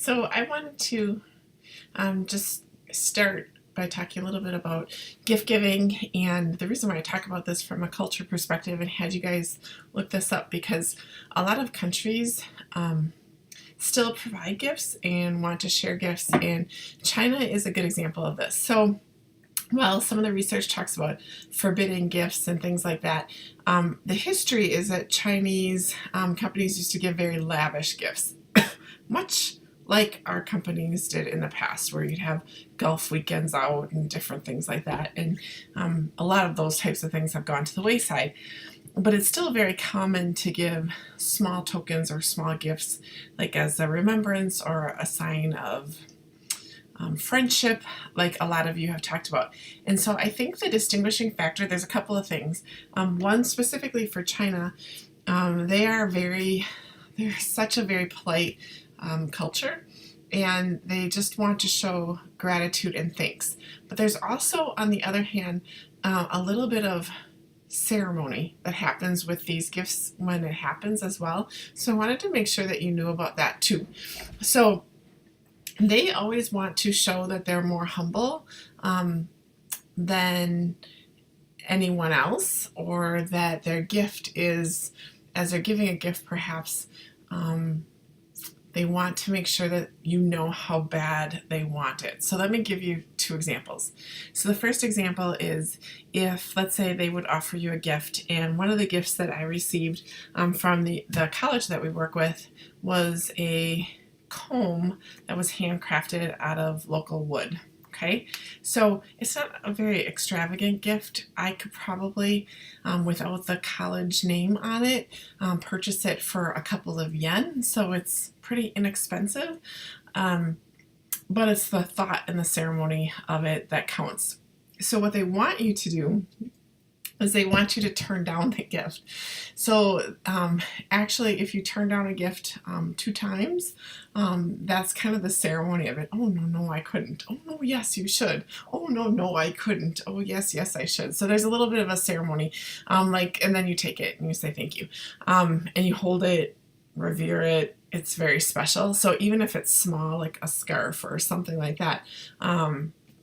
So I wanted to just start by talking a little bit about gift giving, and the reason why I talk about this from a culture perspective and had you guys look this up because a lot of countries still provide gifts and want to share gifts, and China is a good example of this. So well, some of the research talks about forbidding gifts and things like that. The history is that Chinese companies used to give very lavish gifts, much like our companies did in the past, where you'd have golf weekends out and different things like that. And a lot of those types of things have gone to the wayside. But it's still very common to give small tokens or small gifts, like as a remembrance or a sign of friendship, like a lot of you have talked about. And so I think the distinguishing factor, there's a couple of things. One specifically for China, they're such a very polite culture, and they just want to show gratitude and thanks. But there's also, on the other hand, a little bit of ceremony that happens with these gifts when it happens as well. So I wanted to make sure that you knew about that too. So they always want to show that they're more humble than anyone else, or that their gift is, as they're giving a gift perhaps, they want to make sure that you know how bad they want it. So let me give you two examples. So the first example is if, let's say, they would offer you a gift, and one of the gifts that I received from the college that we work with was a comb that was handcrafted out of local wood. Okay, so it's not a very extravagant gift. I could probably, without the college name on it, purchase it for a couple of yen, so it's pretty inexpensive. But it's the thought and the ceremony of it that counts. So what they want you to do is they want you to turn down the gift. So actually, if you turn down a gift 2 times, that's kind of the ceremony of it. Oh, no, I couldn't. Oh, no, yes, you should. Oh, no, I couldn't. Oh, yes, I should. So there's a little bit of a ceremony, and then you take it and you say thank you, and you hold it, revere it. It's very special. So even if it's small, like a scarf or something like that,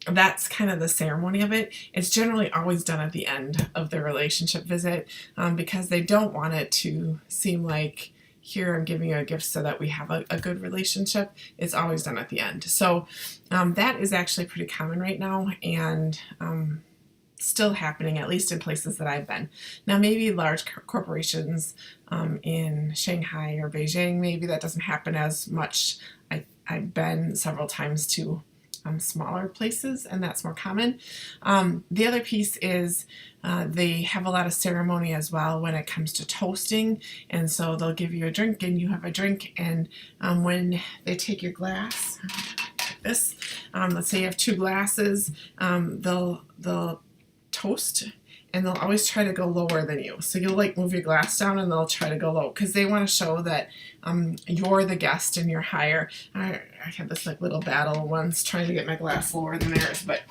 that's kind of the ceremony of it. It's generally always done at the end of the relationship visit, because they don't want it to seem like, here, I'm giving you a gift so that we have a good relationship. It's always done at the end. So that is actually pretty common right now, and still happening, at least in places that I've been. Now, maybe large corporations in Shanghai or Beijing, maybe that doesn't happen as much. I've been several times to smaller places, and that's more common. The other piece is they have a lot of ceremony as well when it comes to toasting, and so they'll give you a drink and you have a drink, and when they take your glass, like this, let's say you have 2 glasses, they'll toast, and they'll always try to go lower than you. So you'll move your glass down, and they'll try to go low because they want to show that you're the guest and you're higher. I had this little battle once trying to get my glass lower than theirs, but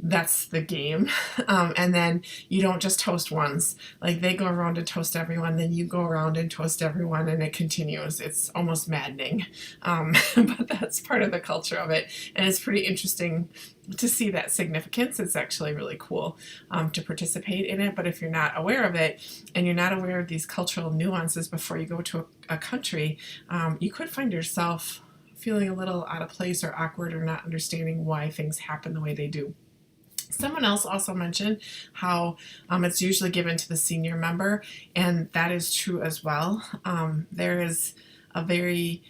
that's the game. And then you don't just toast once. Like, they go around and toast everyone, then you go around and toast everyone, and it continues. It's almost maddening. But that's part of the culture of it, and it's pretty interesting to see that significance. It's actually really cool to participate in it. But if you're not aware of it, and you're not aware of these cultural nuances before you go to a country, you could find yourself feeling a little out of place or awkward, or not understanding why things happen the way they do. Someone else also mentioned how it's usually given to the senior member, and that is true as well. There is a very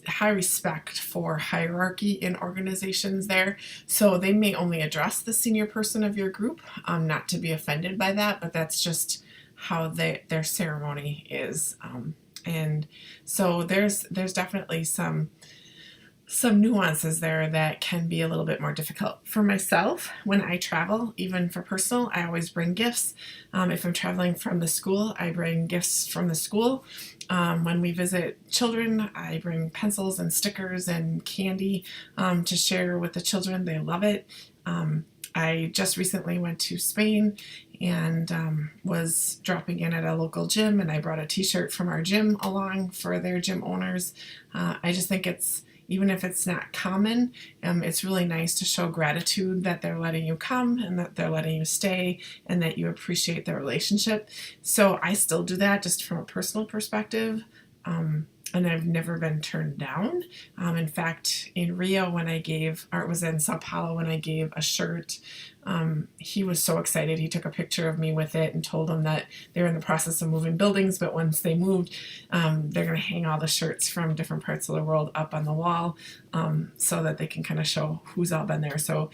high respect for hierarchy in organizations there, so they may only address the senior person of your group, not to be offended by that, but that's just how their ceremony is. And so there's definitely some nuances there that can be a little bit more difficult. For myself, when I travel, even for personal, I always bring gifts. If I'm traveling from the school, I bring gifts from the school. When we visit children, I bring pencils and stickers and candy to share with the children. They love it. I just recently went to Spain and was dropping in at a local gym, and I brought a t-shirt from our gym along for their gym owners. I just think it's, even if it's not common, it's really nice to show gratitude that they're letting you come and that they're letting you stay and that you appreciate the relationship. So I still do that just from a personal perspective. And I've never been turned down. In fact, in Rio, when I gave, or it was in Sao Paulo when I gave a shirt, he was so excited. He took a picture of me with it and told him that they're in the process of moving buildings, but once they moved, they're going to hang all the shirts from different parts of the world up on the wall, so that they can kind of show who's all been there. So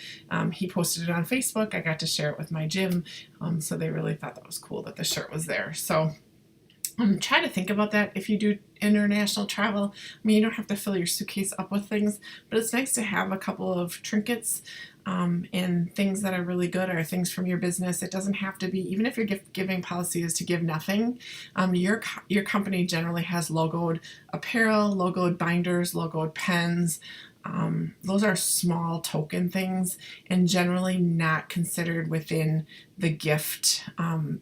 he posted it on Facebook. I got to share it with my gym, so they really thought that was cool that the shirt was there. So try to think about that if you do international travel. I mean, you don't have to fill your suitcase up with things, but it's nice to have a couple of trinkets and things that are really good, or things from your business. It doesn't have to be, even if your gift giving policy is to give nothing, your company generally has logoed apparel, logoed binders, logoed pens. Those are small token things and generally not considered within the gift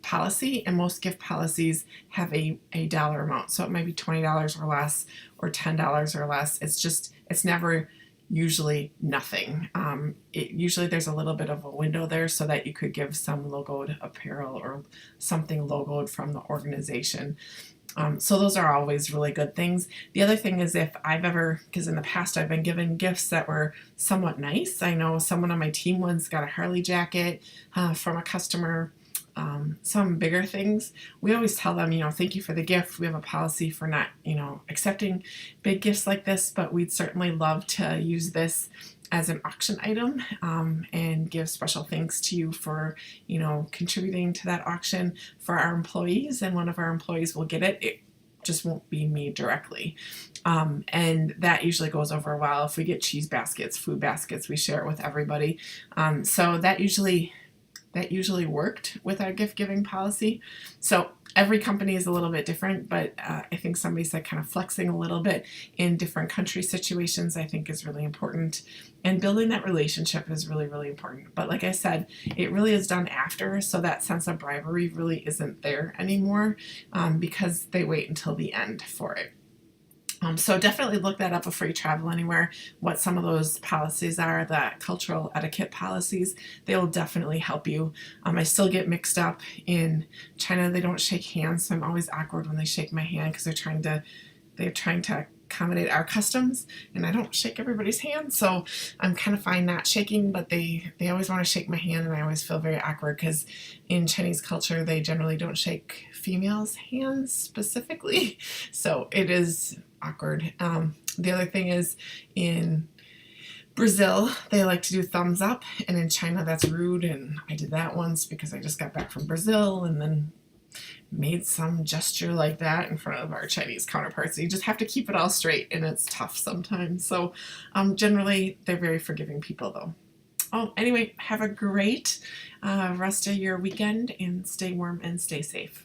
policy, and most gift policies have a dollar amount, so it might be $20 or less or $10 or less. It's never usually nothing. Usually there's a little bit of a window there so that you could give some logoed apparel or something logoed from the organization. So those are always really good things. The other thing is, if I've ever, because in the past I've been given gifts that were somewhat nice. I know someone on my team once got a Harley jacket from a customer. Some bigger things, we always tell them, thank you for the gift. We have a policy for not, accepting big gifts like this, but we'd certainly love to use this as an auction item, and give special thanks to you for, contributing to that auction for our employees, and one of our employees will get it. It just won't be me directly. And that usually goes over well. If we get cheese baskets, food baskets, we share it with everybody. So that usually worked with our gift giving policy. So every company is a little bit different, but I think somebody said kind of flexing a little bit in different country situations, I think, is really important. And building that relationship is really, really important. But like I said, it really is done after, so that sense of bribery really isn't there anymore, because they wait until the end for it. So definitely look that up before you travel anywhere, what some of those policies are, the cultural etiquette policies. They will definitely help you. I still get mixed up. In China, they don't shake hands, so I'm always awkward when they shake my hand, because they're trying to accommodate our customs, and I don't shake everybody's hand, so I'm kind of fine not shaking, but they always want to shake my hand, and I always feel very awkward, because in Chinese culture they generally don't shake females' hands specifically, so it is awkward. The other thing is, in Brazil, they like to do thumbs up, and in China that's rude, and I did that once because I just got back from Brazil and then made some gesture like that in front of our Chinese counterparts. You just have to keep it all straight, and it's tough sometimes. So generally they're very forgiving people, though. Anyway, have a great rest of your weekend, and stay warm and stay safe.